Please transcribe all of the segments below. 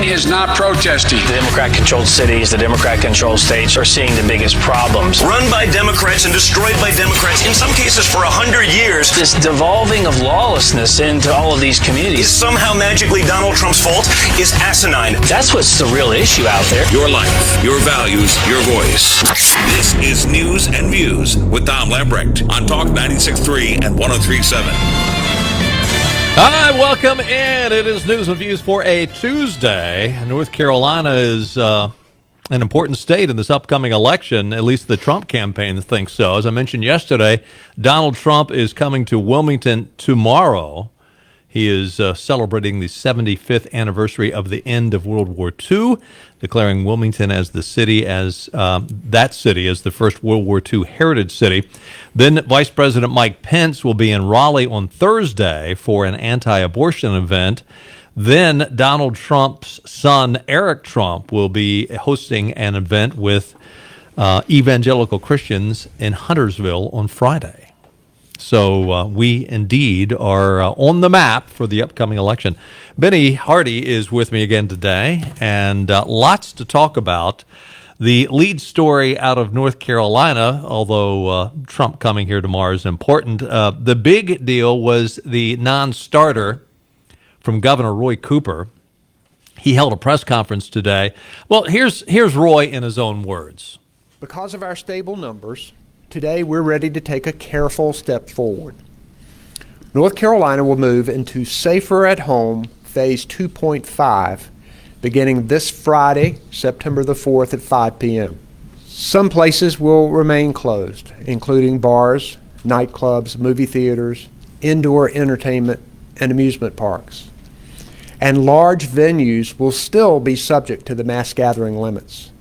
is not protesting. The Democrat-controlled cities, the Democrat-controlled states are seeing the biggest problems. Run by Democrats and destroyed by Democrats, in some cases for 100 years. This devolving of lawlessness into all of these communities is somehow magically Donald Trump's fault is asinine. That's what's the real issue out there. Your life, your values, your voice. This is News and Views with Tom Lamprecht on Talk 96.3 and 103.7. Hi, welcome in. It is News and Views for a Tuesday. North Carolina is an important state in this upcoming election. At least the Trump campaign thinks so. As I mentioned yesterday, Donald Trump is coming to Wilmington tomorrow. He is celebrating the 75th anniversary of the end of World War II, declaring Wilmington as the city as the first World War II heritage city. Then Vice President Mike Pence will be in Raleigh on Thursday for an anti-abortion event. Then Donald Trump's son, Eric Trump, will be hosting an event with evangelical Christians in Huntersville on Friday. So we indeed are on the map for the upcoming election. Benny Hardy is with me again today, and lots to talk about. The lead story out of North Carolina, although Trump coming here tomorrow is important, the big deal was the non-starter from Governor Roy Cooper. He held a press conference today. Well, here's Roy in his own words. Because of our stable numbers, today we're ready to take a careful step forward. North Carolina will move into Safer at Home Phase 2.5 beginning this Friday, September the 4th at 5 p.m. Some places will remain closed, including bars, nightclubs, movie theaters, indoor entertainment, and amusement parks. And large venues will still be subject to the mass gathering limits.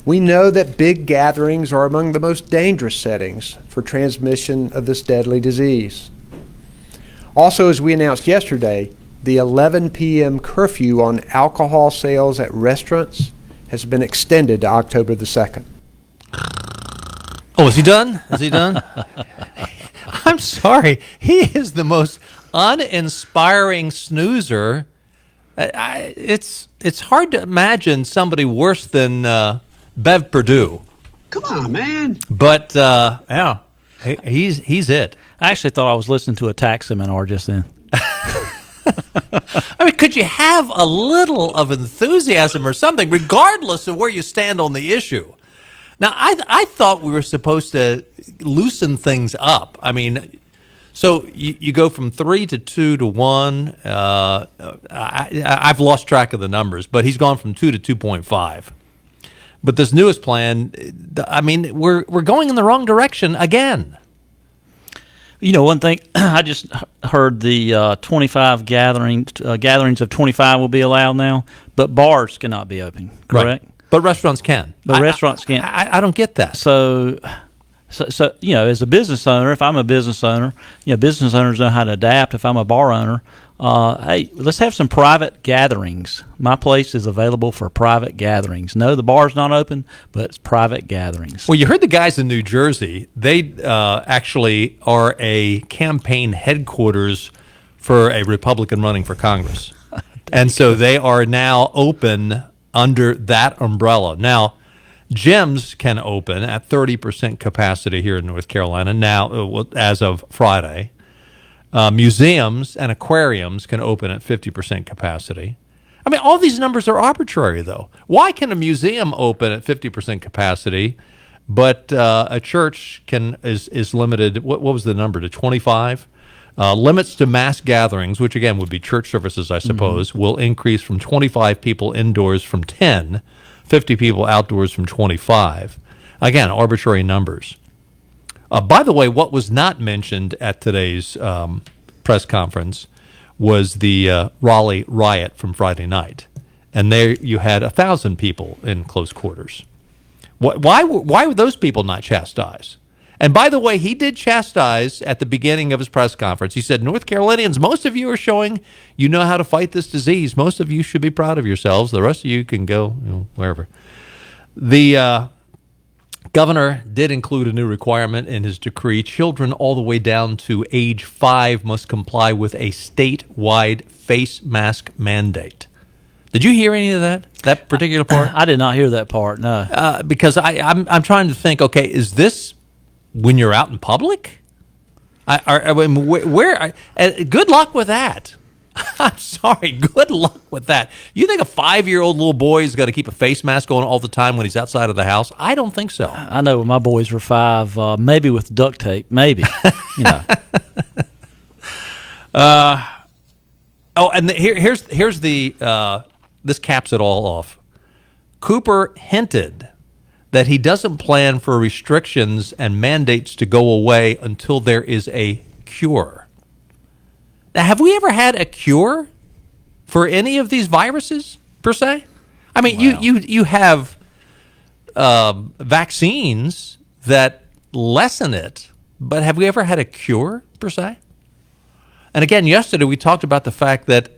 We know that big gatherings are among the most dangerous settings for transmission of this deadly disease. Also, as we announced yesterday, the 11 p.m. curfew on alcohol sales at restaurants has been extended to October the 2nd. Oh, is he done? Is he done? I'm sorry. He is the most uninspiring snoozer. It's hard to imagine somebody worse than Bev Perdue. Come on, man. But, yeah, he's it. I actually thought I was listening to a tax seminar just then. I mean, could you have a little of enthusiasm or something, regardless of where you stand on the issue? Now, I thought we were supposed to loosen things up. I mean, so you go from 3 to 2 to 1. I've lost track of the numbers, but he's gone from 2 to 2.5. But this newest plan, I mean, we're going in the wrong direction again. You know, one thing, I just heard the 25 gatherings of 25 will be allowed now, but bars cannot be open, correct? Right. But restaurants can. But restaurants can't. I don't get that. So, you know, as a business owner, if I'm a business owner, you know, business owners know how to adapt. If I'm a bar owner, hey, let's have some private gatherings. My place is available for private gatherings. No, the bar's not open, but it's private gatherings. Well, you heard the guys in New Jersey. They actually are a campaign headquarters for a Republican running for Congress. And so they are now open under that umbrella. Now, gyms can open at 30% capacity here in North Carolina now, as of Friday. Museums and aquariums can open at 50% capacity. I mean, all these numbers are arbitrary, though. Why can a museum open at 50% capacity, but a church is limited? What was the number, to 25? Limits to mass gatherings, which again would be church services, I suppose, will increase from 25 people indoors from 10, 50 people outdoors from 25. Again, arbitrary numbers. By the way, what was not mentioned at today's press conference was the Raleigh riot from Friday night. And there you had 1,000 people in close quarters. Why were those people not chastised? And by the way, he did chastise at the beginning of his press conference. He said, North Carolinians, most of you are showing you know how to fight this disease. Most of you should be proud of yourselves. The rest of you can go wherever. The governor did include a new requirement in his decree. Children all the way down to age 5 must comply with a statewide face mask mandate. Did you hear any of that particular part? I did not hear that part. No. Because I'm trying to think. Okay, is this when you're out in public? I mean, where? Good luck with that. I'm sorry. Good luck with that. You think a 5-year-old little boy is got to keep a face mask on all the time when he's outside of the house? I don't think so. I know when my boys were 5, maybe with duct tape, maybe. You know. Oh, and here's the this caps it all off. Cooper hinted that he doesn't plan for restrictions and mandates to go away until there is a cure. Now, have we ever had a cure for any of these viruses, per se? I mean, wow. you have vaccines that lessen it, but have we ever had a cure, per se? And again, yesterday we talked about the fact that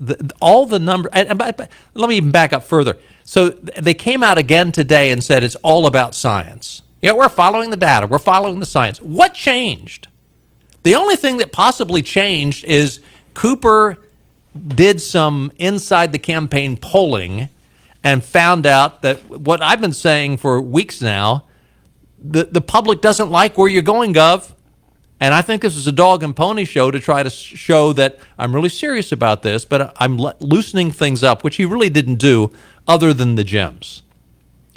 all the numbers, let me even back up further. So they came out again today and said it's all about science. You know, we're following the data. We're following the science. What changed? The only thing that possibly changed is Cooper did some inside the campaign polling and found out that what I've been saying for weeks now, the public doesn't like where you're going, Gov. And I think this is a dog and pony show to try to show that I'm really serious about this, but I'm loosening things up, which he really didn't do other than the gyms.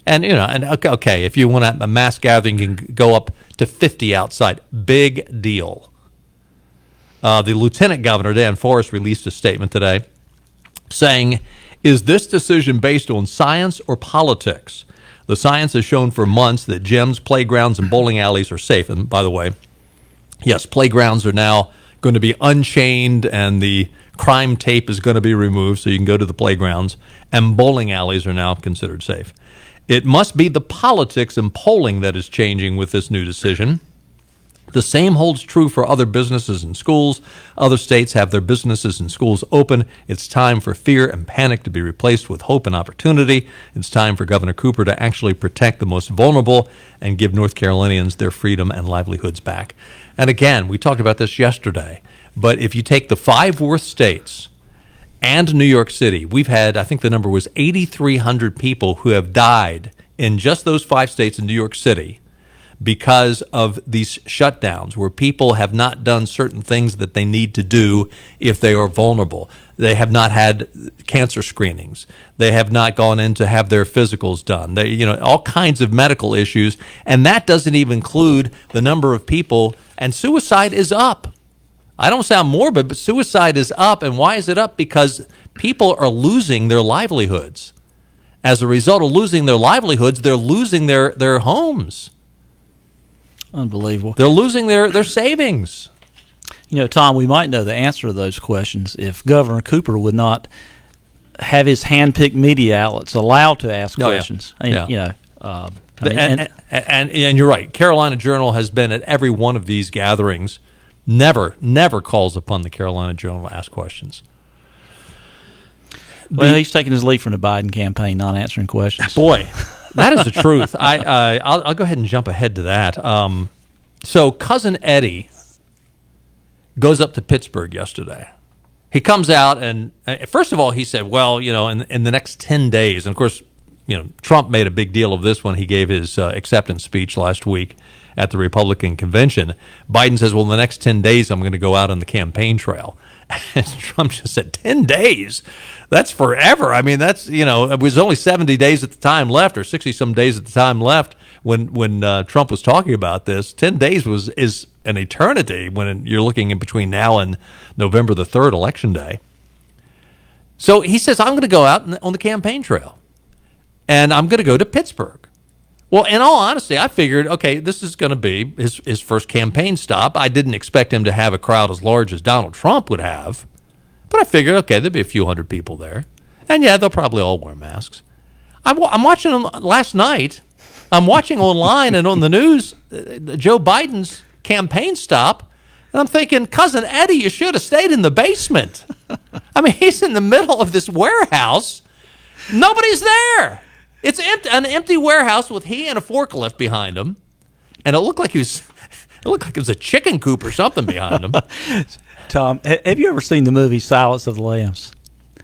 And, you know, and okay, if you want a mass gathering, you can go up to 50 outside. Big deal. The Lieutenant Governor, Dan Forrest, released a statement today saying, is this decision based on science or politics? The science has shown for months that gyms, playgrounds, and bowling alleys are safe. And by the way, yes, playgrounds are now going to be unchained and the crime tape is going to be removed so you can go to the playgrounds, and bowling alleys are now considered safe. It must be the politics and polling that is changing with this new decision. The same holds true for other businesses and schools. Other states have their businesses and schools open. It's time for fear and panic to be replaced with hope and opportunity. It's time for Governor Cooper to actually protect the most vulnerable and give North Carolinians their freedom and livelihoods back. And again, we talked about this yesterday, but if you take the 5 worst states and New York City, we've had, I think the number was 8,300 people who have died in just those 5 states in New York City because of these shutdowns where people have not done certain things that they need to do if they are vulnerable. They have not had cancer screenings. They have not gone in to have their physicals done. They, you know, all kinds of medical issues, and that doesn't even include the number of people. And suicide is up. I don't sound morbid, but suicide is up. And why is it up? Because people are losing their livelihoods. As a result of losing their livelihoods, they're losing their homes. Unbelievable. They're losing their savings. You know, Tom, we might know the answer to those questions if Governor Cooper would not have his hand-picked media outlets allowed to ask questions. Yeah. You know, and you're right. Carolina Journal has been at every one of these gatherings. Never calls upon the Carolina Journal to ask questions. Well, he's taking his lead from the Biden campaign, not answering questions. Boy, that is the truth. I'll go ahead and jump ahead to that. So Cousin Eddie goes up to Pittsburgh yesterday. He comes out and first of all he said, well, you know, in the next 10 days, and of course, you know, Trump made a big deal of this when he gave his acceptance speech last week at the Republican convention. Biden says, well, in the next 10 days, I'm going to go out on the campaign trail. And Trump just said, 10 days? That's forever. I mean, that's, you know, it was only 70 days at the time left, or 60-some days at the time left when Trump was talking about this. 10 days is an eternity when you're looking in between now and November the 3rd, Election Day. So he says, I'm going to go out on the campaign trail, and I'm going to go to Pittsburgh. Well, in all honesty, I figured, okay, this is going to be his first campaign stop. I didn't expect him to have a crowd as large as Donald Trump would have. But I figured, okay, there'd be a few hundred people there. And, yeah, they'll probably all wear masks. I'm watching them last night. I'm watching online and on the news Joe Biden's campaign stop. And I'm thinking, Cousin Eddie, you should have stayed in the basement. I mean, he's in the middle of this warehouse. Nobody's there. It's an empty warehouse with he and a forklift behind him, and it looked like it was a chicken coop or something behind him. Tom, have you ever seen the movie Silence of the Lambs?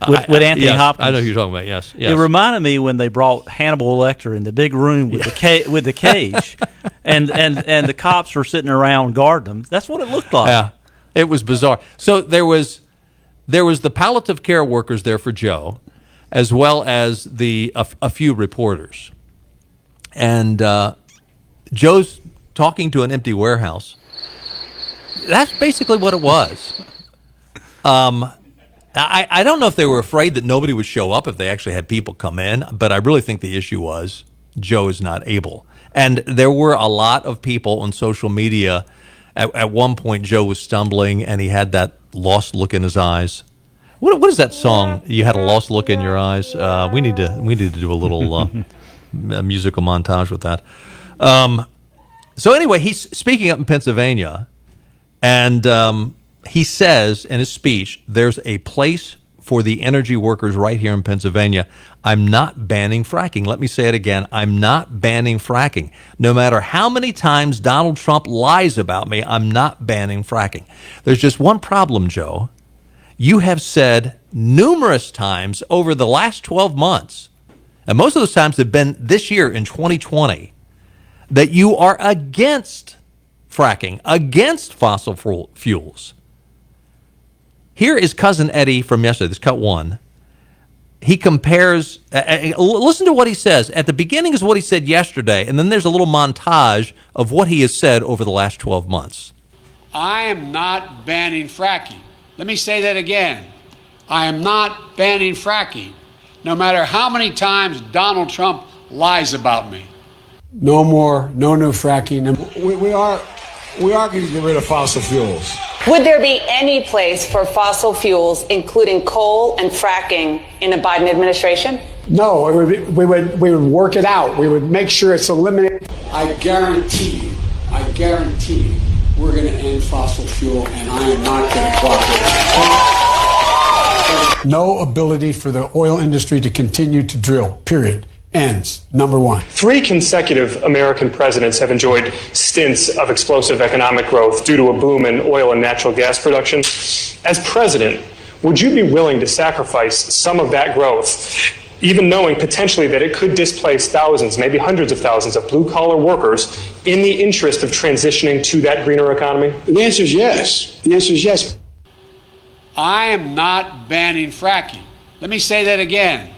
with Anthony yes, Hopkins. I know who you're talking about. Yes, yes. It reminded me when they brought Hannibal Lecter in the big room with the cage, and the cops were sitting around guarding him. That's what it looked like. Yeah, it was bizarre. So there was the palliative care workers there for Joe, as well as a few reporters, and Joe's talking to an empty warehouse. That's basically what it was. I don't know if they were afraid that nobody would show up if they actually had people come in, but I really think the issue was Joe is not able. And there were a lot of people on social media. At one point, Joe was stumbling, and he had that lost look in his eyes. What is that song? You had a lost look in your eyes. We need to do a little a musical montage with that. So anyway, he's speaking up in Pennsylvania, and he says in his speech, there's a place for the energy workers right here in Pennsylvania. I'm not banning fracking. Let me say it again. I'm not banning fracking. No matter how many times Donald Trump lies about me, I'm not banning fracking. There's just one problem, Joe. You have said numerous times over the last 12 months, and most of those times have been this year in 2020, that you are against fracking, against fossil fuels. Here is Cousin Eddie from yesterday. This cut one. He compares, listen to what he says. At the beginning is what he said yesterday, and then there's a little montage of what he has said over the last 12 months. I am not banning fracking. Let me say that again. I am not banning fracking, no matter how many times Donald Trump lies about me. No more, no new fracking. We are going to get rid of fossil fuels. Would there be any place for fossil fuels, including coal and fracking, in a Biden administration? No, we would work it out. We would make sure it's eliminated. I guarantee you, we're going to end fossil fuel, and I am not going to cooperate. No ability for the oil industry to continue to drill, period. Ends. Number one. 3 consecutive American presidents have enjoyed stints of explosive economic growth due to a boom in oil and natural gas production. As president, would you be willing to sacrifice some of that growth, even knowing potentially that it could displace thousands, maybe hundreds of thousands of blue-collar workers in the interest of transitioning to that greener economy? The answer is yes. The answer is yes. I am not banning fracking. Let me say that again.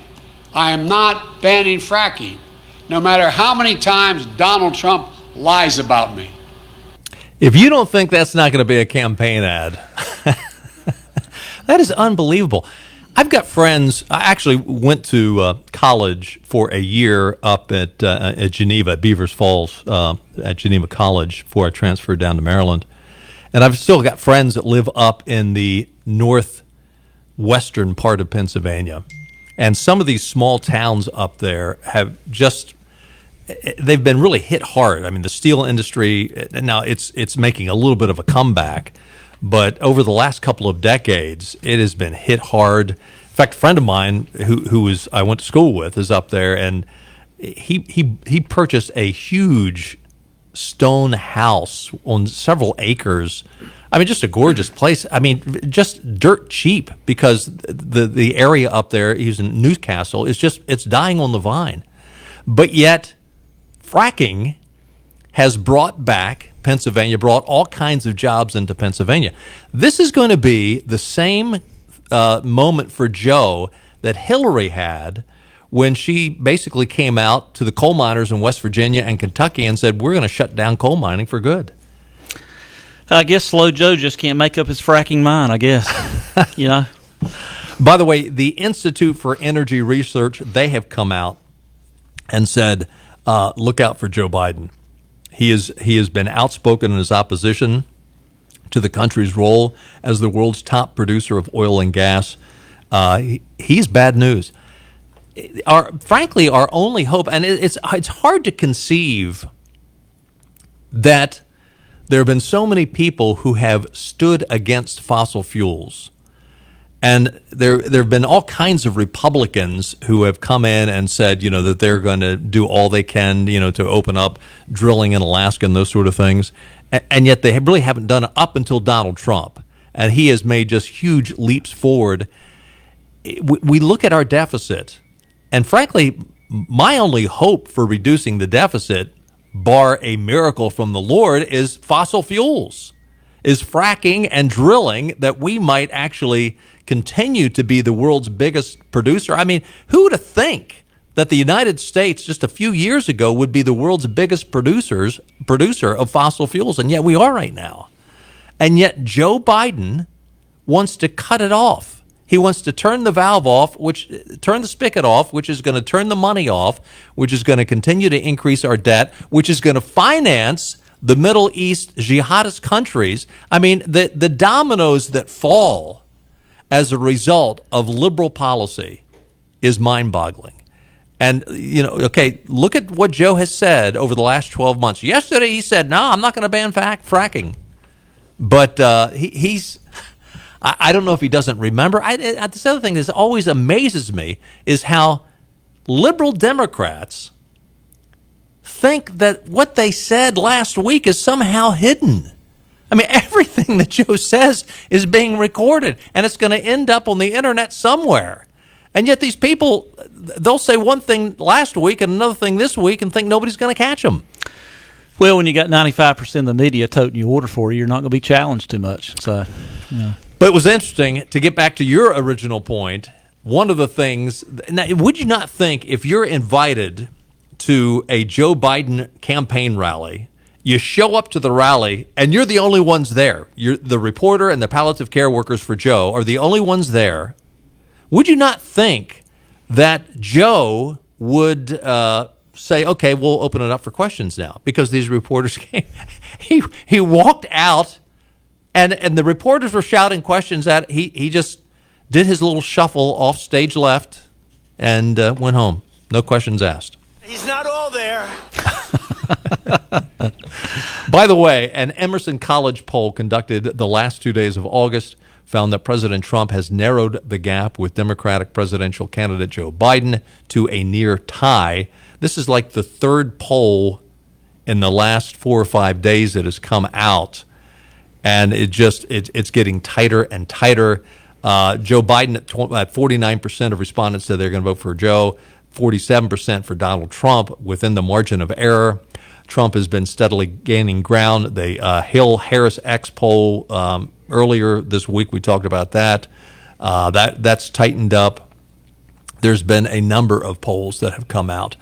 I am not banning fracking, no matter how many times Donald Trump lies about me. If you don't think that's not going to be a campaign ad, that is unbelievable. I've got friends. I actually went to college for a year up at Geneva, at Beavers Falls, at Geneva College, before I transferred down to Maryland. And I've still got friends that live up in the northwestern part of Pennsylvania. And some of these small towns up there have they've been really hit hard. I mean, the steel industry, now it's making a little bit of a comeback, but over the last couple of decades, it has been hit hard. In fact, a friend of mine who I went to school with is up there, and he purchased a huge stone house on several acres. I mean, just a gorgeous place. I mean, just dirt cheap, because the area up there, he's in Newcastle, it's dying on the vine. But yet, fracking has brought back Pennsylvania, brought all kinds of jobs into Pennsylvania. This is going to be the same moment for Joe that Hillary had when she basically came out to the coal miners in West Virginia and Kentucky and said, we're going to shut down coal mining for good. I guess Slow Joe just can't make up his fracking mind, I guess. By the way, the Institute for Energy Research, they have come out and said, look out for Joe Biden. He has been outspoken in his opposition to the country's role as the world's top producer of oil and gas. He's bad news. Frankly, our only hope, and it's hard to conceive that there have been so many people who have stood against fossil fuels. And there have been all kinds of Republicans who have come in and said, that they're going to do all they can, to open up drilling in Alaska and those sort of things. And yet they really haven't done it up until Donald Trump. And he has made just huge leaps forward. we look at our deficit, and frankly, my only hope for reducing the deficit, bar a miracle from the Lord, is fossil fuels, is fracking and drilling, that we might actually continue to be the world's biggest producer. I mean, who would have think that the United States just a few years ago would be the world's biggest producer of fossil fuels, and yet we are right now. And yet Joe Biden wants to cut it off. He wants to turn the valve off, turn the spigot off, which is going to turn the money off, which is going to continue to increase our debt, which is going to finance the Middle East jihadist countries. I mean, the dominoes that fall as a result of liberal policy is mind-boggling. And, okay, look at what Joe has said over the last 12 months. Yesterday he said, no, I'm not going to ban fracking. But he's... I don't know if he doesn't remember. This other thing that always amazes me is how liberal Democrats think that what they said last week is somehow hidden. I mean, everything that Joe says is being recorded, and it's going to end up on the internet somewhere. And yet these people, they'll say one thing last week and another thing this week and think nobody's going to catch them. Well, when you got 95% of the media toting your order for you, you're not going to be challenged too much. So, yeah. But it was interesting, to get back to your original point, one of the things, now, would you not think if you're invited to a Joe Biden campaign rally, you show up to the rally and you're the only ones there, the reporter and the palliative care workers for Joe are the only ones there, would you not think that Joe would say, okay, we'll open it up for questions now, because these reporters came. He walked out. And the reporters were shouting questions at he just did his little shuffle off stage left and went home. No questions asked. He's not all there. By the way, an Emerson College poll conducted the last 2 days of August found that President Trump has narrowed the gap with Democratic presidential candidate Joe Biden to a near tie. This is like the third poll in the last 4 or 5 days that has come out. And it's getting tighter and tighter. Joe Biden at 49% of respondents said they're going to vote for Joe, 47% for Donald Trump, within the margin of error. Trump has been steadily gaining ground. The Hill-Harris-X poll earlier this week, we talked about that. That's tightened up. There's been a number of polls that have come out.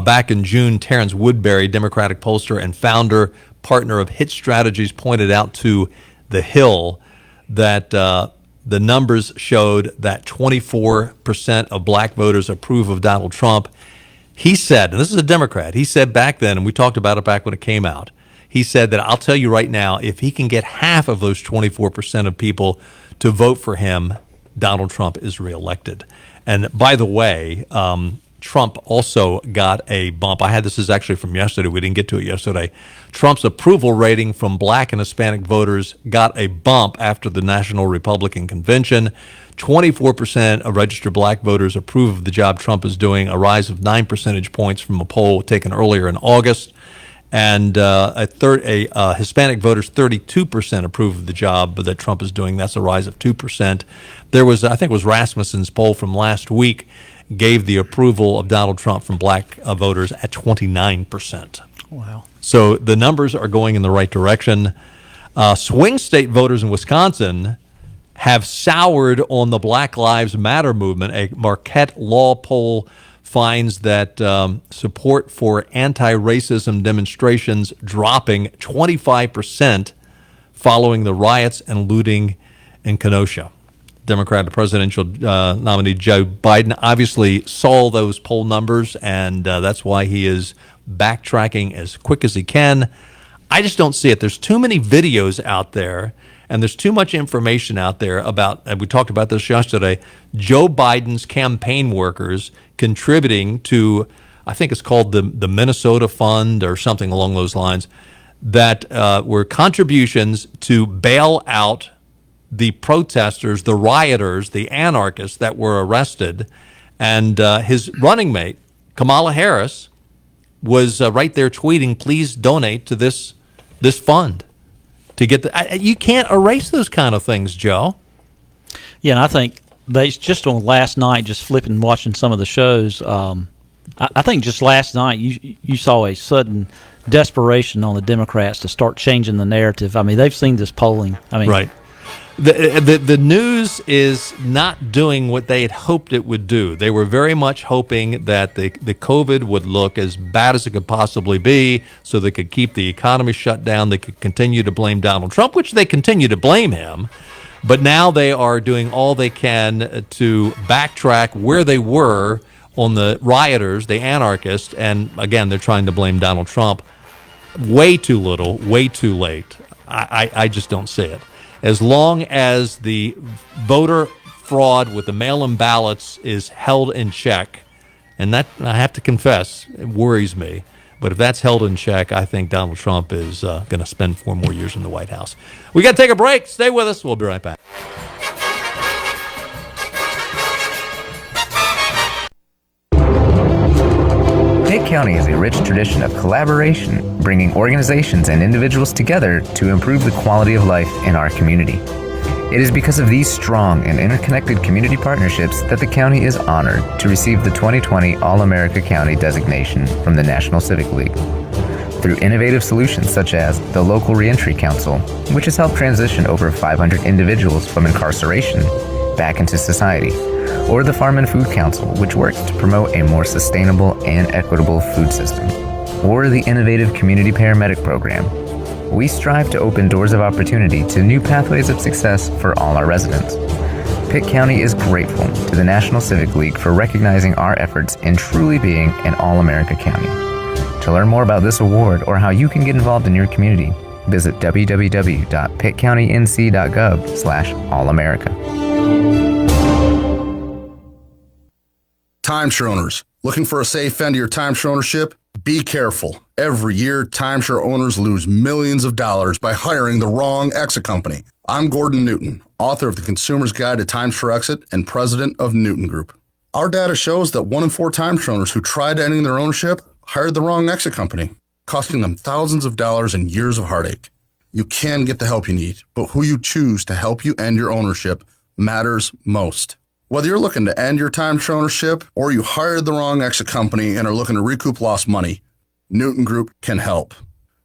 Back in June, Terrence Woodbury, Democratic pollster and partner of Hit Strategies, pointed out to The Hill that the numbers showed that 24% of black voters approve of Donald Trump. He said, and this is a Democrat, he said back then, and we talked about it back when it came out, he said that I'll tell you right now, if he can get half of those 24% of people to vote for him, Donald Trump is reelected. And by the way, Trump also got a bump. This is actually from yesterday. We didn't get to it yesterday. Trump's approval rating from black and Hispanic voters got a bump after the National Republican Convention. 24% of registered black voters approve of the job Trump is doing, a rise of 9 percentage points from a poll taken earlier in August. And Hispanic voters, 32% approve of the job that Trump is doing. That's a rise of 2%. There was, I think it was Rasmussen's poll from last week, gave the approval of Donald Trump from black voters at 29%. Wow. So the numbers are going in the right direction. Swing state voters in Wisconsin have soured on the Black Lives Matter movement. A Marquette Law poll finds that support for anti-racism demonstrations dropping 25% following the riots and looting in Kenosha. Democratic presidential nominee Joe Biden obviously saw those poll numbers, and that's why he is backtracking as quick as he can. I just don't see it. There's too many videos out there, and there's too much information out there about, and we talked about this yesterday, Joe Biden's campaign workers contributing to, I think it's called the Minnesota Fund or something along those lines, that were contributions to bail out the protesters, the rioters, the anarchists that were arrested. And his running mate, Kamala Harris, was right there tweeting, please donate to this fund to get you can't erase those kind of things, Joe. Yeah, and I think based just on last night, just flipping and watching some of the shows. I think just last night you saw a sudden desperation on the Democrats to start changing the narrative. I mean, they've seen this polling. I mean, right. The news is not doing what they had hoped it would do. They were very much hoping that the COVID would look as bad as it could possibly be so they could keep the economy shut down. They could continue to blame Donald Trump, which they continue to blame him. But now they are doing all they can to backtrack where they were on the rioters, the anarchists, and again, they're trying to blame Donald Trump. Way too little, way too late. I just don't see it. As long as the voter fraud with the mail-in ballots is held in check, and that, I have to confess, it worries me. But if that's held in check, I think Donald Trump is going to spend 4 more years in the White House. We got to take a break. Stay with us. We'll be right back. Pitt County has a rich tradition of collaboration, bringing organizations and individuals together to improve the quality of life in our community. It is because of these strong and interconnected community partnerships that the county is honored to receive the 2020 All-America County designation from the National Civic League. Through innovative solutions such as the Local Reentry Council, which has helped transition over 500 individuals from incarceration back into society, or the Farm and Food Council, which works to promote a more sustainable and equitable food system, or the innovative Community Paramedic Program. We strive to open doors of opportunity to new pathways of success for all our residents. Pitt County is grateful to the National Civic League for recognizing our efforts in truly being an All-America County. To learn more about this award or how you can get involved in your community, visit www.pittcountync.gov/allamerica. Timeshare owners, looking for a safe end to your timeshare ownership? Be careful. Every year, timeshare owners lose millions of dollars by hiring the wrong exit company. I'm Gordon Newton, author of The Consumer's Guide to Timeshare Exit and president of Newton Group. Our data shows that 1 in 4 timeshare owners who tried ending their ownership hired the wrong exit company, costing them thousands of dollars and years of heartache. You can get the help you need, but who you choose to help you end your ownership matters most. Whether you're looking to end your timeshare ownership or you hired the wrong exit company and are looking to recoup lost money, Newton Group can help.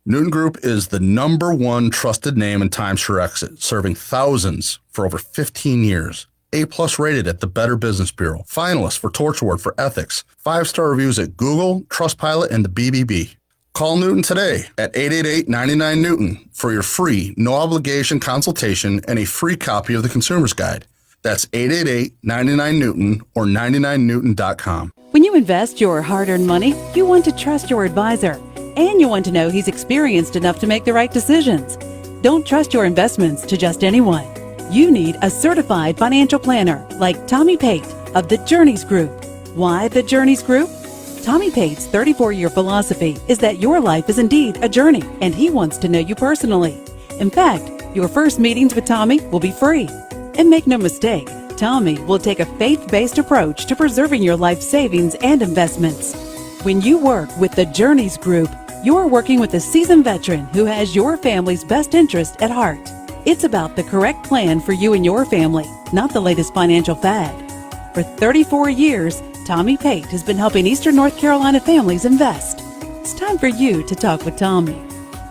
Newton Group is the #1 trusted name in timeshare exit, serving thousands for over 15 years. A+ rated at the Better Business Bureau, finalist for Torch Award for Ethics, 5-star reviews at Google, Trustpilot, and the BBB. Call Newton today at 888-99-NEWTON for your free, no-obligation consultation and a free copy of the Consumer's Guide. That's 888-99-NEWTON or 99newton.com. When you invest your hard-earned money, you want to trust your advisor, and you want to know he's experienced enough to make the right decisions. Don't trust your investments to just anyone. You need a certified financial planner like Tommy Pate of the Journeys Group. Why the Journeys Group? Tommy Pate's 34-year philosophy is that your life is indeed a journey, and he wants to know you personally. In fact, your first meetings with Tommy will be free. And make no mistake, Tommy will take a faith-based approach to preserving your life savings and investments. When you work with the Journeys Group, you're working with a seasoned veteran who has your family's best interest at heart. It's about the correct plan for you and your family, not the latest financial fad. For 34 years, Tommy Pate has been helping Eastern North Carolina families invest. It's time for you to talk with Tommy.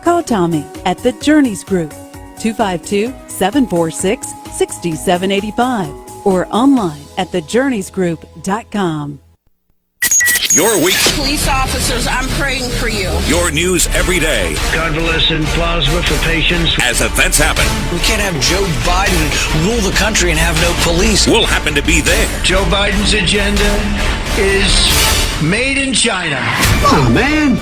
Call Tommy at the Journeys Group, 252-746-6785, or online at thejourneysgroup.com. Your week. Police officers, I'm praying for you. Your news every day. Convalescent plasma for patients. As events happen. We can't have Joe Biden rule the country and have no police. We'll happen to be there. Joe Biden's agenda is made in China. Come on, man.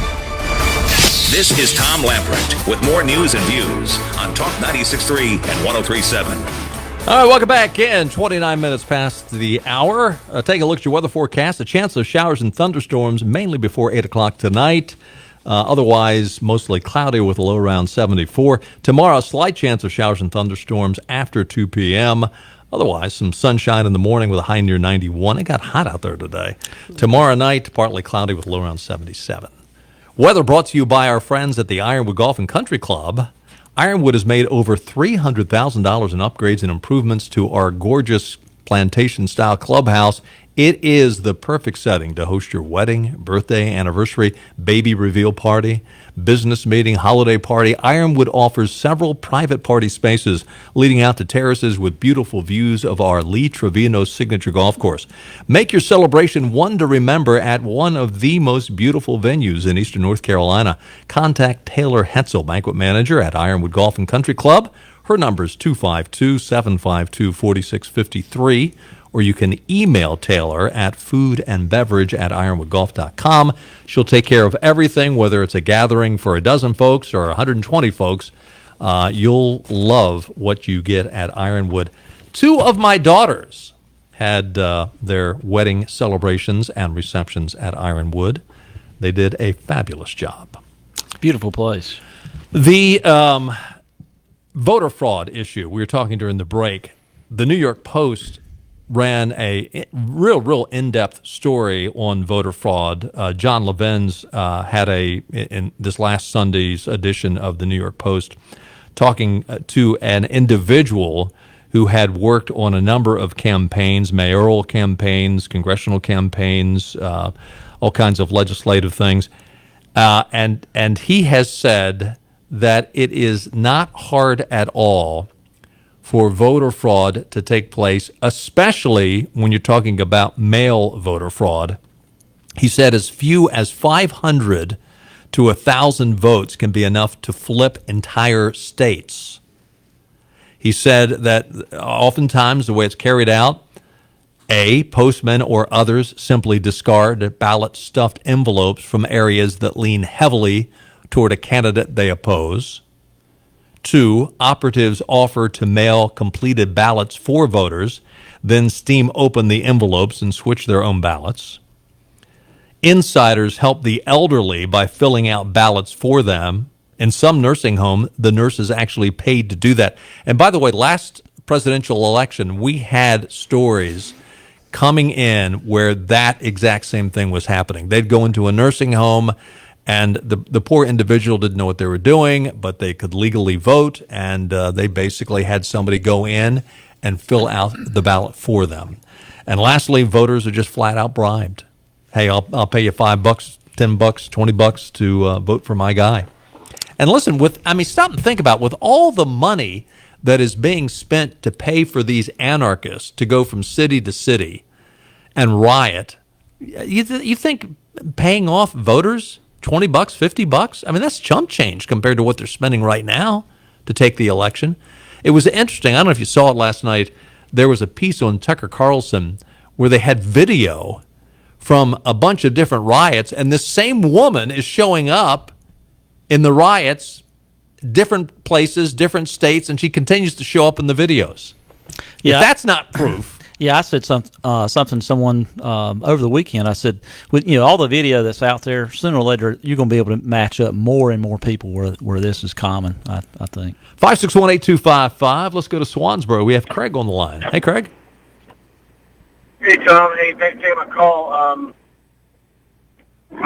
This is Tom Lamprecht with more news and views on Talk 96.3 and 103.7. All right, welcome back in. 29 minutes past the hour. Take a look at your weather forecast. A chance of showers and thunderstorms mainly before 8 o'clock tonight. Otherwise, mostly cloudy with a low around 74. Tomorrow, a slight chance of showers and thunderstorms after 2 p.m. Otherwise, some sunshine in the morning with a high near 91. It got hot out there today. Tomorrow night, partly cloudy with a low around 77. Weather brought to you by our friends at the Ironwood Golf and Country Club. Ironwood has made over $300,000 in upgrades and improvements to our gorgeous plantation-style clubhouse. It is the perfect setting to host your wedding, birthday, anniversary, baby reveal party, business meeting, holiday party. Ironwood offers several private party spaces leading out to terraces with beautiful views of our Lee Trevino signature golf course. Make your celebration one to remember at one of the most beautiful venues in eastern North Carolina. Contact Taylor Hetzel, banquet manager at Ironwood Golf and Country Club. Her number is 252-752-4653. Or you can email Taylor at foodandbeverage@ironwoodgolf.com. She'll take care of everything, whether it's a gathering for a dozen folks or 120 folks. You'll love what you get at Ironwood. Two of my daughters had their wedding celebrations and receptions at Ironwood. They did a fabulous job. Beautiful place. The voter fraud issue, we were talking during the break. The New York Post ran a real in-depth story on voter fraud. John Levin's had in this last Sunday's edition of the New York Post, talking to an individual who had worked on a number of campaigns, mayoral campaigns, congressional campaigns, all kinds of legislative things. And he has said that it is not hard at all for voter fraud to take place, especially when you're talking about mail voter fraud. He said as few as 500 to 1,000 votes can be enough to flip entire states. He said that oftentimes the way it's carried out, postmen or others simply discard ballot-stuffed envelopes from areas that lean heavily toward a candidate they oppose. 2, operatives offer to mail completed ballots for voters, then steam open the envelopes and switch their own ballots. Insiders help the elderly by filling out ballots for them. In some nursing home, the nurses actually paid to do that. And by the way, last presidential election, we had stories coming in where that exact same thing was happening. They'd go into a nursing home, and the poor individual didn't know what they were doing, but they could legally vote, and they basically had somebody go in and fill out the ballot for them. And lastly, voters are just flat out bribed. Hey, I'll pay you $5, $10, $20 to vote for my guy. And listen, stop and think about, with all the money that is being spent to pay for these anarchists to go from city to city and riot, you think paying off voters $20, $50? I mean, that's chump change compared to what they're spending right now to take the election. It was interesting. I don't know if you saw it last night. There was a piece on Tucker Carlson where they had video from a bunch of different riots, and this same woman is showing up in the riots, different places, different states, and she continues to show up in the videos. Yeah, if that's not proof. Yeah, I said something to someone over the weekend. I said, with all the video that's out there, sooner or later you're going to be able to match up more and more people where this is common, I think. 561-8255. Let's go to Swansboro. We have Craig on the line. Hey, Craig. Hey, Tom. Hey, thanks for taking my call. I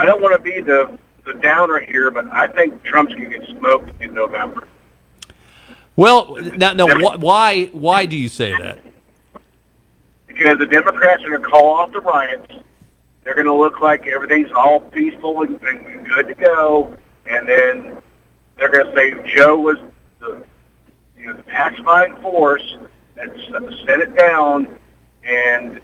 don't want to be the downer here, but I think Trump's going to get smoked in November. Well, now, why do you say that? Because the Democrats are going to call off the riots. They're going to look like everything's all peaceful and good to go, and then they're going to say Joe was the pacifying force that set it down, and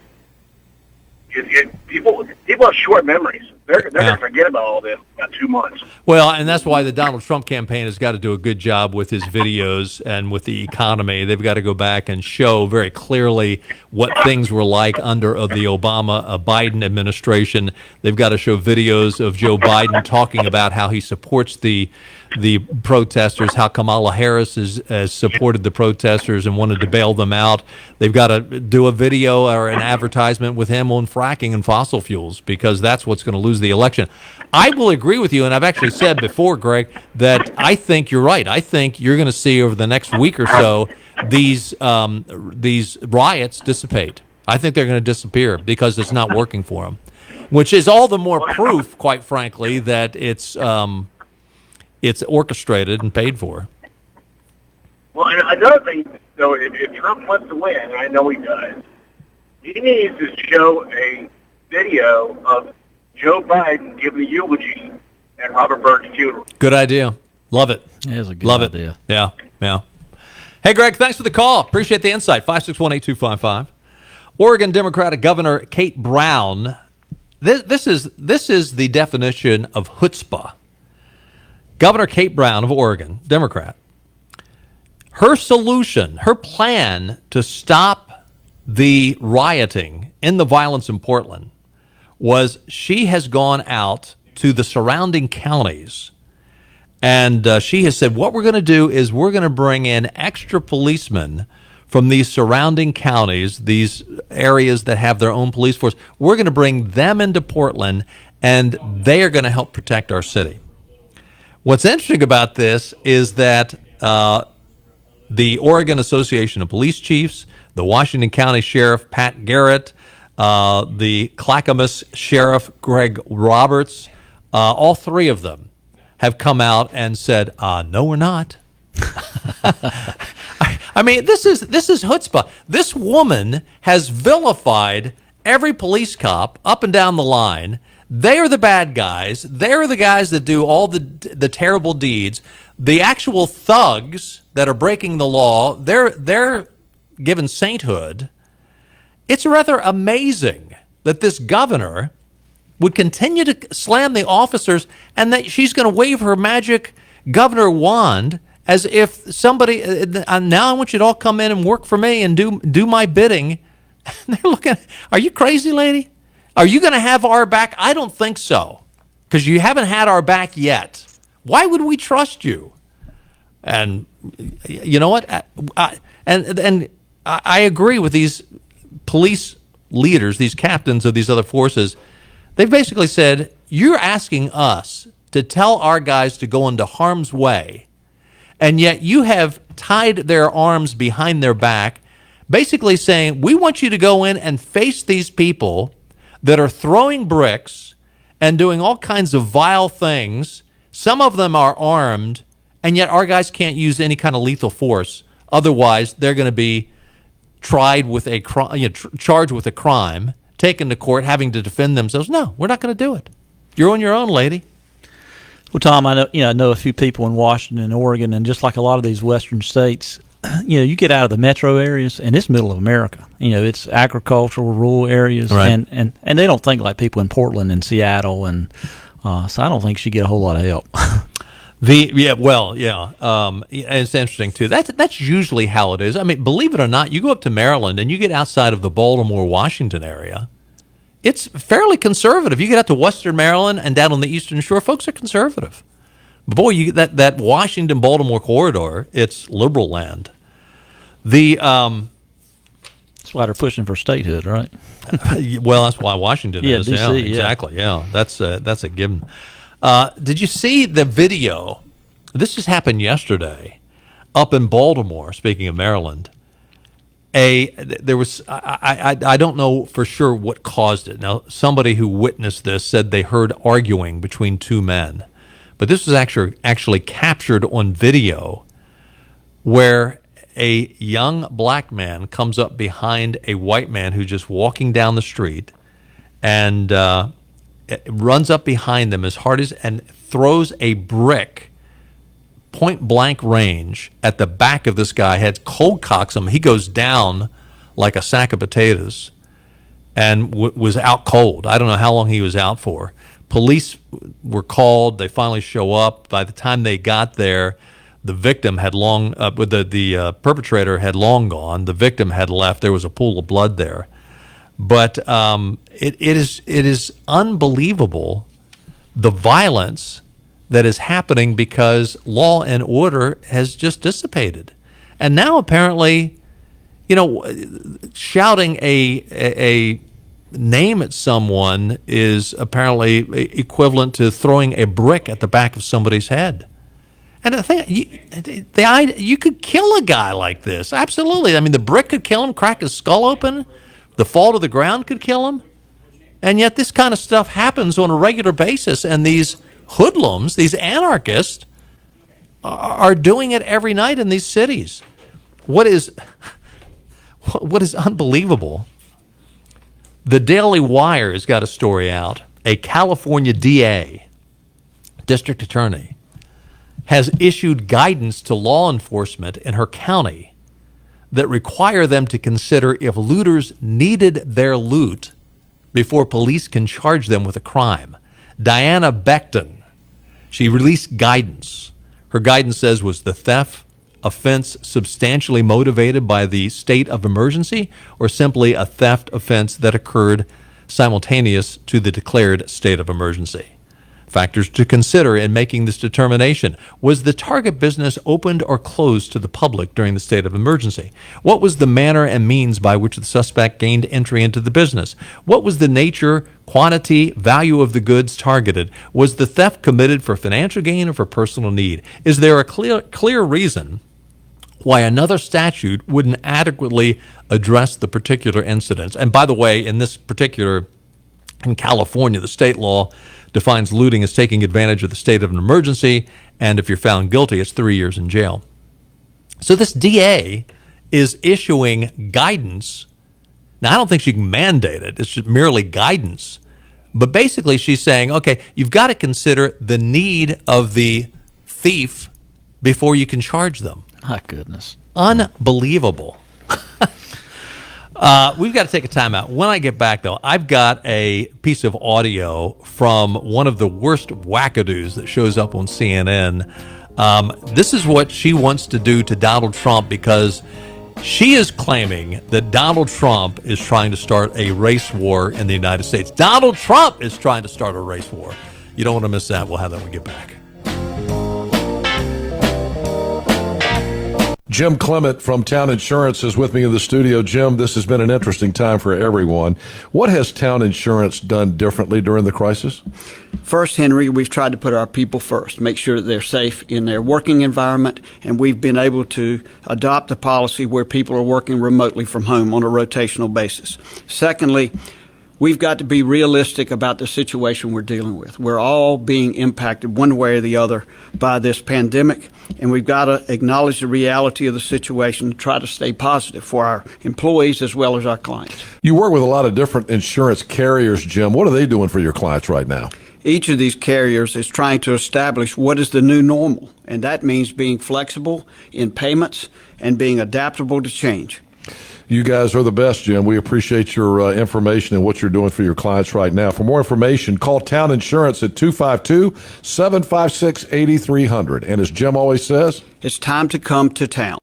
people have short memories. They're going to forget about all this in about 2 months. Well, and that's why the Donald Trump campaign has got to do a good job with his videos and with the economy. They've got to go back and show very clearly what things were like under the Biden administration. They've got to show videos of Joe Biden talking about how he supports the protesters, how Kamala Harris has supported the protesters and wanted to bail them out. They've got to do a video or an advertisement with him on fracking and fossil fuels, because that's what's going to lose the election. I will agree with you, and I've actually said before, Greg, that I think you're right. I think you're going to see over the next week or so these riots dissipate. I think they're going to disappear because it's not working for them, which is all the more proof, quite frankly, that it's orchestrated and paid for. Well, and another thing, though, if Trump wants to win, and I know he does, He needs to show a video of Joe Biden giving a eulogy at Robert Byrd's funeral. Good idea. Love it. It is a good Love idea. it. Yeah, yeah. Hey, Greg, thanks for the call. Appreciate the insight. 5618255. Oregon Democratic Governor Kate Brown. This is the definition of chutzpah. Governor Kate Brown of Oregon, Democrat. Her solution, her plan to stop the rioting in the violence in Portland was she has gone out to the surrounding counties and she has said, what we're going to do is we're going to bring in extra policemen from these surrounding counties, these areas that have their own police force. We're going to bring them into Portland, and they are going to help protect our city. What's interesting about this is that the Oregon Association of Police Chiefs, the Washington County Sheriff Pat Garrett, the Clackamas Sheriff Greg Roberts, all three of them have come out and said, no, we're not. I mean, this is chutzpah. This woman has vilified every police cop up and down the line. They are the bad guys. They're the guys that do all the terrible deeds. The actual thugs that are breaking the law, they're given sainthood. It's rather amazing that this governor would continue to slam the officers and that she's going to wave her magic governor wand as if somebody, now I want you to all come in and work for me and do my bidding. And they're looking, are you crazy, lady? Are you going to have our back? I don't think so, because you haven't had our back yet. Why would we trust you? And you know what? I agree with these police leaders, these captains of these other forces. They've basically said, you're asking us to tell our guys to go into harm's way, and yet you have tied their arms behind their back, basically saying, we want you to go in and face these people that are throwing bricks and doing all kinds of vile things. Some of them are armed, and yet our guys can't use any kind of lethal force. Otherwise, they're going to be tried with a charged with a crime, taken to court, having to defend themselves. No, we're not going to do it. You're on your own, lady. Well, Tom, I know a few people in Washington and Oregon, and just like a lot of these western states, you get out of the metro areas, and it's middle of America. It's agricultural, rural areas, right. and they don't think like people in Portland and Seattle, and so I don't think she get a whole lot of help. It's interesting too. That's usually how it is. I mean, believe it or not, you go up to Maryland and you get outside of the Baltimore, Washington area, it's fairly conservative. You get out to Western Maryland and down on the Eastern Shore, folks are conservative. But boy, you get that Washington-Baltimore corridor, it's liberal land. That's why they're pushing for statehood, right? Well, that's why Washington is. DC, yeah, exactly. Yeah, that's a given. Did you see the video? This just happened yesterday up in Baltimore, speaking of Maryland. There was I don't know for sure what caused it. Now, somebody who witnessed this said they heard arguing between two men. But this was actually captured on video where a young black man comes up behind a white man who's just walking down the street and runs up behind them as hard as and throws a brick point blank range at the back of this guy head, cold cocks him. He goes down like a sack of potatoes and was out cold. I don't know how long he was out for. Police were called. They finally show up. By the time they got there, the victim had the perpetrator had long gone. The victim had left. There was a pool of blood there. But it is unbelievable the violence that is happening because law and order has just dissipated. And now apparently, shouting a name at someone is apparently equivalent to throwing a brick at the back of somebody's head. And the thing, you could kill a guy like this. Absolutely. I mean, the brick could kill him, crack his skull open. The fall to the ground could kill him. And yet this kind of stuff happens on a regular basis. And these hoodlums, these anarchists, are doing it every night in these cities. What is unbelievable The Daily Wire has got a story out. A California DA, district attorney, has issued guidance to law enforcement in her county that require them to consider if looters needed their loot before police can charge them with a crime. Diana Beckton, she released guidance. Her guidance says, was the theft offense substantially motivated by the state of emergency or simply a theft offense that occurred simultaneous to the declared state of emergency? Factors to consider in making this determination. Was the target business opened or closed to the public during the state of emergency? What was the manner and means by which the suspect gained entry into the business? What was the nature, quantity, value of the goods targeted? Was the theft committed for financial gain or for personal need? Is there a clear reason why another statute wouldn't adequately address the particular incidents? And by the way, in California, the state law defines looting as taking advantage of the state of an emergency, and if you're found guilty, it's 3 years in jail. So this DA is issuing guidance. Now, I don't think she can mandate it. It's just merely guidance. But basically, she's saying, okay, you've got to consider the need of the thief before you can charge them. My goodness. Unbelievable. We've got to take a time out. When I get back, though, I've got a piece of audio from one of the worst wackadoos that shows up on CNN. This is what she wants to do to Donald Trump because she is claiming that Donald Trump is trying to start a race war in the United States. Donald Trump is trying to start a race war. You don't want to miss that. We'll have that when we get back. Jim Clement from Town Insurance is with me in the studio. Jim, this has been an interesting time for everyone. What has Town Insurance done differently during the crisis? First, Henry, we've tried to put our people first, make sure that they're safe in their working environment, and we've been able to adopt a policy where people are working remotely from home on a rotational basis. Secondly, we've got to be realistic about the situation we're dealing with. We're all being impacted one way or the other by this pandemic, and we've got to acknowledge the reality of the situation and try to stay positive for our employees as well as our clients. You work with a lot of different insurance carriers, Jim. What are they doing for your clients right now? Each of these carriers is trying to establish what is the new normal, and that means being flexible in payments and being adaptable to change. You guys are the best, Jim. We appreciate your information and what you're doing for your clients right now. For more information, call Town Insurance at 252-756-8300. And as Jim always says, it's time to come to town.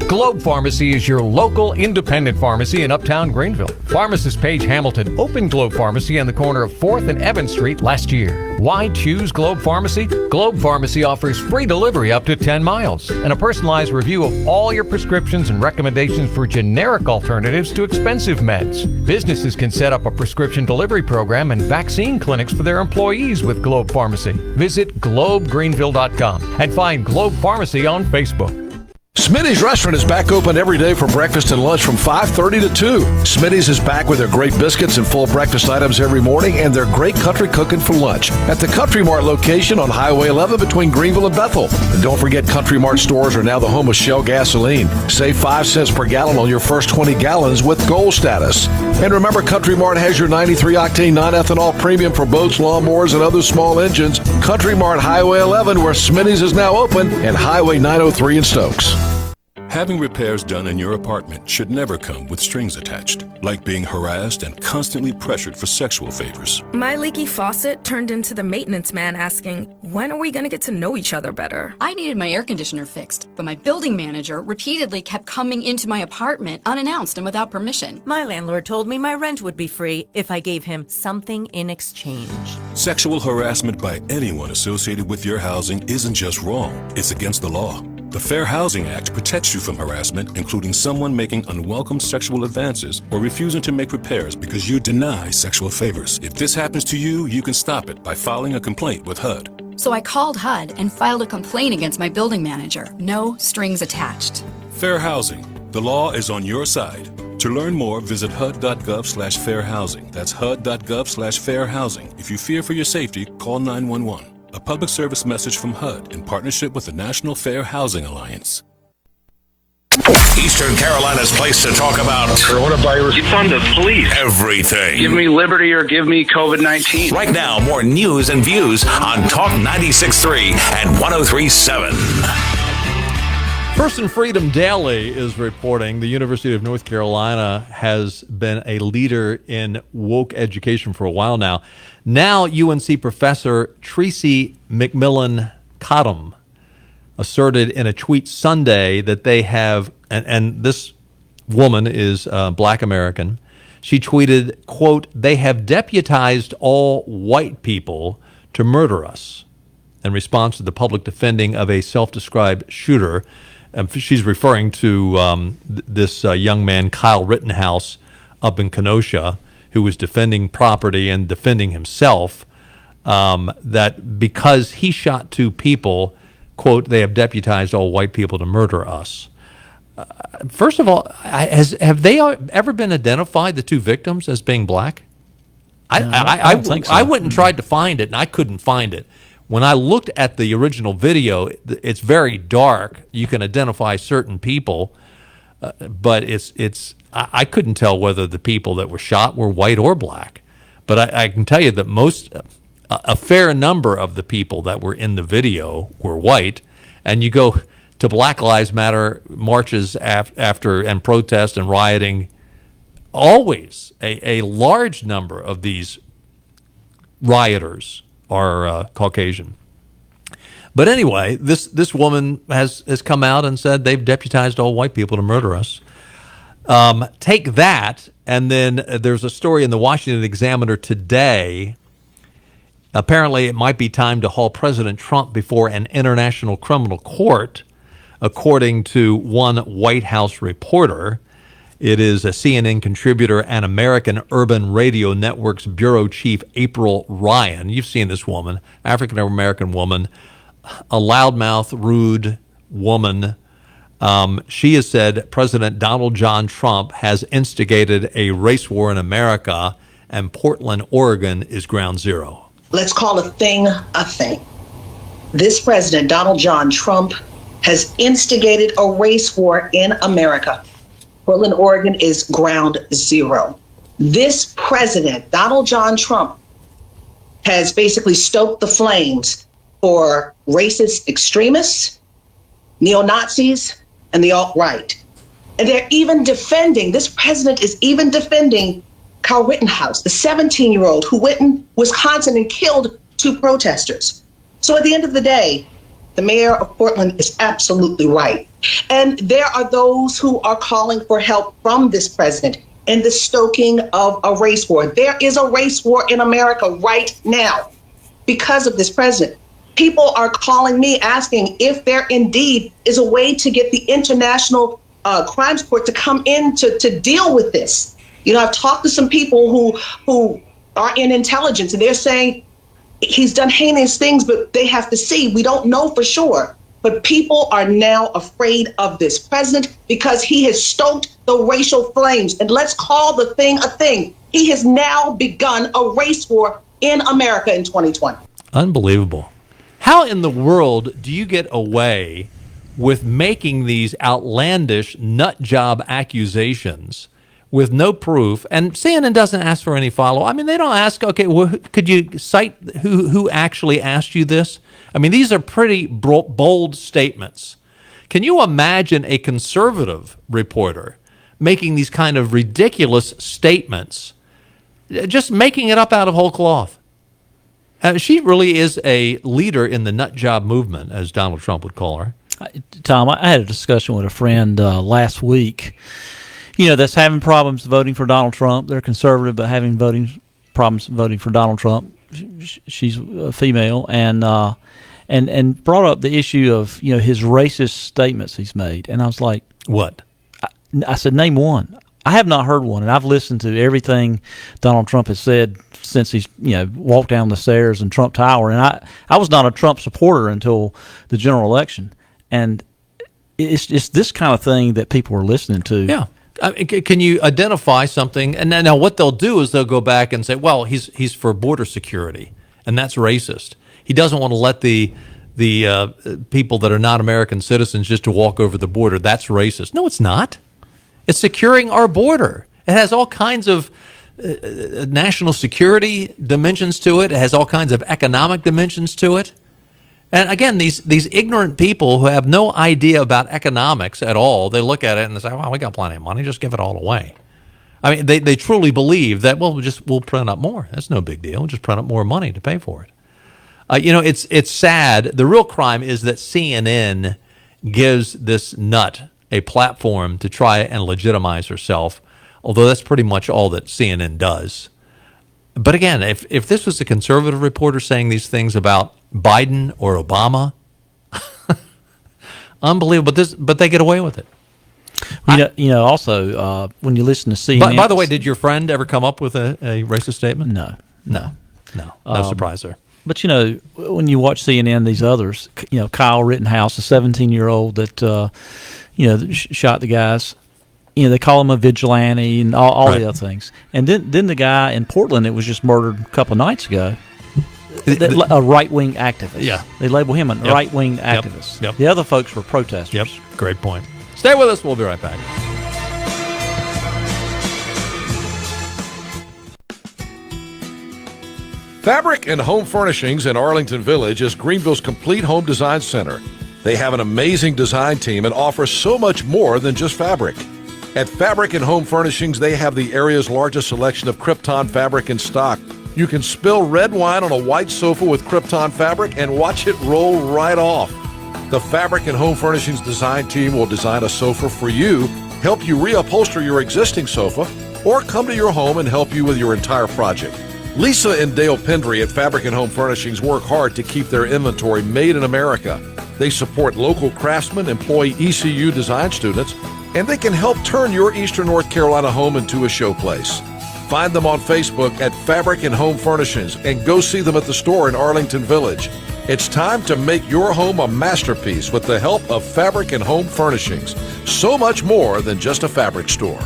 Globe Pharmacy is your local independent pharmacy in Uptown Greenville. Pharmacist Paige Hamilton opened Globe Pharmacy on the corner of 4th and Evans Street last year. Why choose Globe Pharmacy? Globe Pharmacy offers free delivery up to 10 miles and a personalized review of all your prescriptions and recommendations for generic alternatives to expensive meds. Businesses can set up a prescription delivery program and vaccine clinics for their employees with Globe Pharmacy. Visit globegreenville.com and find Globe Pharmacy on Facebook. Smitty's Restaurant is back open every day for breakfast and lunch from 5:30 to 2. Smitty's is back with their great biscuits and full breakfast items every morning and their great country cooking for lunch at the Country Mart location on Highway 11 between Greenville and Bethel. And don't forget, Country Mart stores are now the home of Shell gasoline. Save 5 cents per gallon on your first 20 gallons with gold status. And remember, Country Mart has your 93 octane non-ethanol premium for boats, lawnmowers, and other small engines. Country Mart Highway 11, where Smitty's is now open, and Highway 903 in Stokes. Having repairs done in your apartment should never come with strings attached, like being harassed and constantly pressured for sexual favors. My leaky faucet turned into the maintenance man asking, when are we going to get to know each other better? I needed my air conditioner fixed, but my building manager repeatedly kept coming into my apartment unannounced and without permission. My landlord told me my rent would be free if I gave him something in exchange. Sexual harassment by anyone associated with your housing isn't just wrong, it's against the law. The Fair Housing Act protects you from harassment, including someone making unwelcome sexual advances or refusing to make repairs because you deny sexual favors. If this happens to you, you can stop it by filing a complaint with HUD. So I called HUD and filed a complaint against my building manager. No strings attached. Fair Housing. The law is on your side. To learn more, visit HUD.gov/fairhousing. That's HUD.gov/fairhousing. If you fear for your safety, call 911. A public service message from HUD in partnership with the National Fair Housing Alliance. Eastern Carolina's place to talk about Coronavirus. Defund the police. Everything. Give me liberty or give me COVID-19. Right now, more news and views on Talk 96.3 and 103.7. Person Freedom Daily is reporting the University of North Carolina has been a leader in woke education for a while now. Now, UNC professor Tracy McMillan Cottom asserted in a tweet Sunday that they have, and this woman is Black American. She tweeted, quote, "They have deputized all white people to murder us," in response to the public defending of a self-described shooter. She's referring to this young man, Kyle Rittenhouse, up in Kenosha, who was defending property and defending himself, that because he shot two people, quote, "they have deputized all white people to murder us." First of all, have they ever been identified, the two victims, as being black? I don't think so. I went and tried to find it, and I couldn't find it. When I looked at the original video, it's very dark. You can identify certain people, but I couldn't tell whether the people that were shot were white or black. But I can tell you that a fair number of the people that were in the video were white, and you go to Black Lives Matter marches after and protest and rioting, always a large number of these rioters are Caucasian. But anyway, this woman has come out and said they've deputized all white people to murder us. Take that, and then there's a story in the Washington Examiner today. Apparently, it might be time to haul President Trump before an international criminal court, according to one White House reporter. It is a CNN contributor and American Urban Radio Network's bureau chief, April Ryan. You've seen this woman, African-American woman, a loudmouth, rude woman. She has said President Donald John Trump has instigated a race war in America, and Portland, Oregon is ground zero. Let's call a thing a thing. This president, Donald John Trump, has instigated a race war in America. Portland, Oregon is ground zero. This president, Donald John Trump, has basically stoked the flames for racist extremists, neo-Nazis, and the alt-right. And they're even defending, this president is even defending Kyle Rittenhouse, the 17-year-old who went in Wisconsin and killed two protesters. So at the end of the day, the mayor of Portland is absolutely right. And there are those who are calling for help from this president in the stoking of a race war. There is a race war in America right now because of this president. People are calling me asking if there indeed is a way to get the International Crimes Court to come in to deal with this. You know, I've talked to some people who are in intelligence, and they're saying he's done heinous things, but they have to see. We don't know for sure. But people are now afraid of this president because he has stoked the racial flames. And let's call the thing a thing. He has now begun a race war in America in 2020. Unbelievable. How in the world do you get away with making these outlandish nut job accusations with no proof? And CNN doesn't ask for any follow. I mean, they don't ask, okay, well, could you cite who actually asked you this? I mean, these are pretty bold statements. Can you imagine a conservative reporter making these kind of ridiculous statements, just making it up out of whole cloth? She really is a leader in the nut job movement, as Donald Trump would call her. Tom, I had a discussion with a friend last week, that's having problems voting for Donald Trump. They're conservative, but having problems voting for Donald Trump. She's a female, and brought up the issue of his racist statements he's made, and I was like, "What?" I said, "Name one." I have not heard one, and I've listened to everything Donald Trump has said since he's walked down the stairs in Trump Tower, and I was not a Trump supporter until the general election, and it's this kind of thing that people are listening to. Yeah. Can you identify something? And now what they'll do is they'll go back and say, well, he's for border security, and that's racist. He doesn't want to let the people that are not American citizens just to walk over the border. That's racist. No, it's not. It's securing our border. It has all kinds of national security dimensions to it. It has all kinds of economic dimensions to it. And again, these ignorant people who have no idea about economics at all, they look at it and they say, well, we got plenty of money, just give it all away. I mean, they truly believe that, well, we'll print up more. That's no big deal. We'll just print up more money to pay for it. It's sad. The real crime is that CNN gives this nut a platform to try and legitimize herself, although that's pretty much all that CNN does. But again, if this was a conservative reporter saying these things about Biden or Obama, unbelievable. But they get away with it. Also, when you listen to CNN... By the way, did your friend ever come up with a racist statement? No. No surprise there. But, when you watch CNN, these others, Kyle Rittenhouse, a 17-year-old that, shot the guys, they call him a vigilante and all the other things. And then the guy in Portland that was just murdered a couple of nights ago, a right-wing activist. Yeah. They label him a right-wing activist. Yep. The other folks were protesters. Yep. Great point. Stay with us. We'll be right back. Fabric and Home Furnishings in Arlington Village is Greenville's complete home design center. They have an amazing design team and offer so much more than just fabric. At Fabric and Home Furnishings, they have the area's largest selection of Krypton fabric in stock. You can spill red wine on a white sofa with Krypton fabric and watch it roll right off. The Fabric and Home Furnishings design team will design a sofa for you, help you reupholster your existing sofa, or come to your home and help you with your entire project. Lisa and Dale Pendry at Fabric and Home Furnishings work hard to keep their inventory made in America. They support local craftsmen, employ ECU design students, and they can help turn your Eastern North Carolina home into a showplace. Find them on Facebook at Fabric and Home Furnishings and go see them at the store in Arlington Village. It's time to make your home a masterpiece with the help of Fabric and Home Furnishings. So much more than just a fabric store.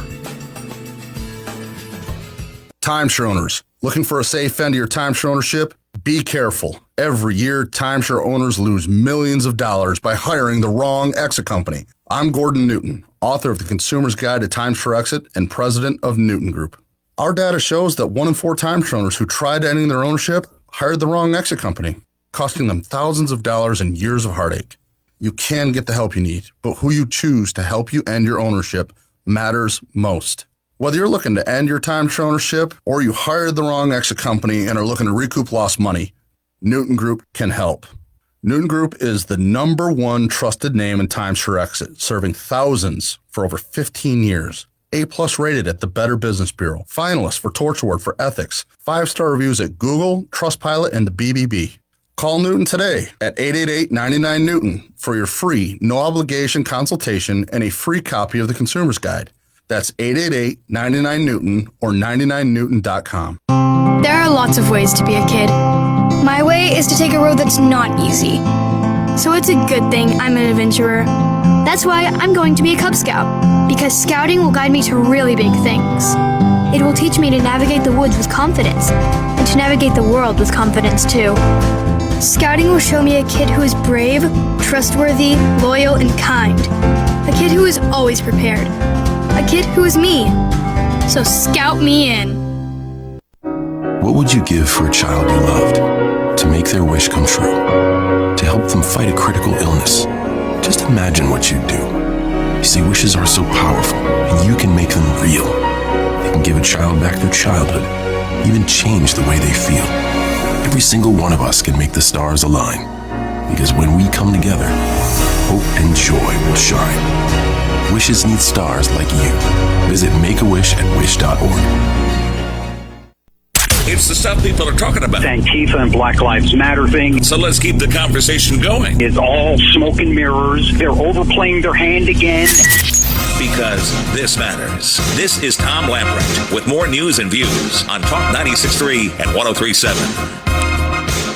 Timeshare owners, looking for a safe end to your timeshare ownership? Be careful. Every year, timeshare owners lose millions of dollars by hiring the wrong exit company. I'm Gordon Newton, author of The Consumer's Guide to Timeshare Exit and president of Newton Group. Our data shows that 1 in 4 timeshare owners who tried ending their ownership hired the wrong exit company, costing them thousands of dollars and years of heartache. You can get the help you need, but who you choose to help you end your ownership matters most. Whether you're looking to end your timeshare ownership or you hired the wrong exit company and are looking to recoup lost money, Newton Group can help. Newton Group is the #1 trusted name in timeshare exit, serving thousands for over 15 years. A+ rated at the Better Business Bureau, finalist for Torch Award for Ethics, 5-star reviews at Google, Trustpilot, and the BBB. Call Newton today at 888-99-NEWTON for your free, no-obligation consultation and a free copy of the Consumer's Guide. That's 888-99-NEWTON or 99newton.com. There are lots of ways to be a kid. My way is to take a road that's not easy. So it's a good thing I'm an adventurer. That's why I'm going to be a Cub Scout, because scouting will guide me to really big things. It will teach me to navigate the woods with confidence, and to navigate the world with confidence too. Scouting will show me a kid who is brave, trustworthy, loyal, and kind. A kid who is always prepared. A kid who is me. So scout me in. What would you give for a child you loved? To make their wish come true? To help them fight a critical illness? Just imagine what you'd do. You see, wishes are so powerful, and you can make them real. They can give a child back their childhood, even change the way they feel. Every single one of us can make the stars align, because when we come together, hope and joy will shine. Wishes need stars like you. Visit MakeAWish at wish.org. It's the stuff people are talking about. Antifa and Black Lives Matter thing. So let's keep the conversation going. It's all smoke and mirrors. They're overplaying their hand again. Because this matters. This is Tom Lamprecht with more news and views on Talk 96.3 and 103.7.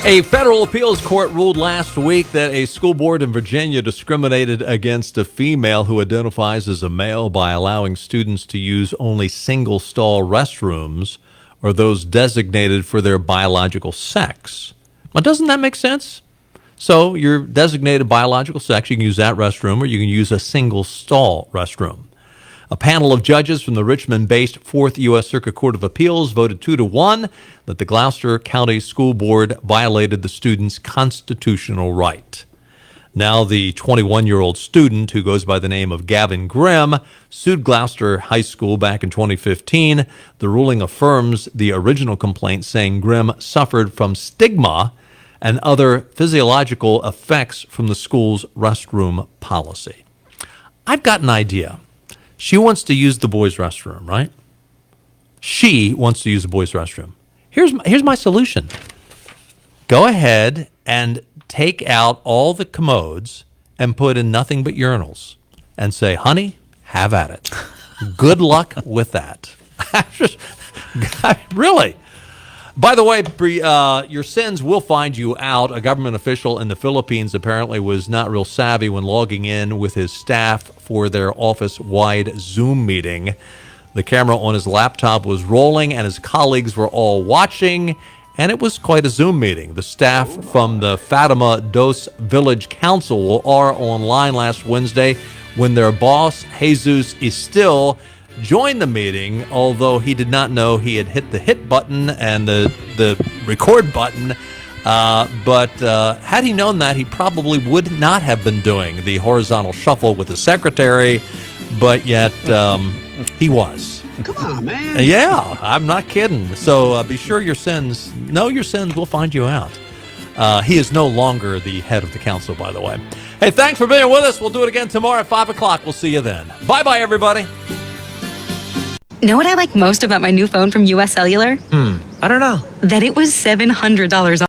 A federal appeals court ruled last week that a school board in Virginia discriminated against a female who identifies as a male by allowing students to use only single-stall restrooms or those designated for their biological sex. Now, doesn't that make sense? So your designated biological sex, you can use that restroom, or you can use a single-stall restroom. A panel of judges from the Richmond-based 4th U.S. Circuit Court of Appeals voted 2-1 that the Gloucester County School Board violated the student's constitutional right. Now the 21-year-old student, who goes by the name of Gavin Grimm, sued Gloucester High School back in 2015. The ruling affirms the original complaint, saying Grimm suffered from stigma and other physiological effects from the school's restroom policy. I've got an idea. She wants to use the boys' restroom, right? She wants to use the boys' restroom. Here's my solution. Go ahead and take out all the commodes and put in nothing but urinals and say, honey, have at it. Good luck with that. Really. By the way, your sins will find you out. A government official in the Philippines apparently was not real savvy when logging in with his staff for their office-wide Zoom meeting. The camera on his laptop was rolling, and his colleagues were all watching, and it was quite a Zoom meeting. The staff from the Fatima Dos Village Council are online last Wednesday when their boss, Jesus Estil, joined the meeting, although he did not know he had hit the hit button and the record button. But had he known that, he probably would not have been doing the horizontal shuffle with the secretary, but yet he was. Come on, man. Yeah, I'm not kidding. So be sure your sins will find you out. He is no longer the head of the council, by the way. Hey, thanks for being with us. We'll do it again tomorrow at 5 o'clock. We'll see you then. Bye-bye, everybody. Know what I like most about my new phone from US Cellular? I don't know. That it was $700 off.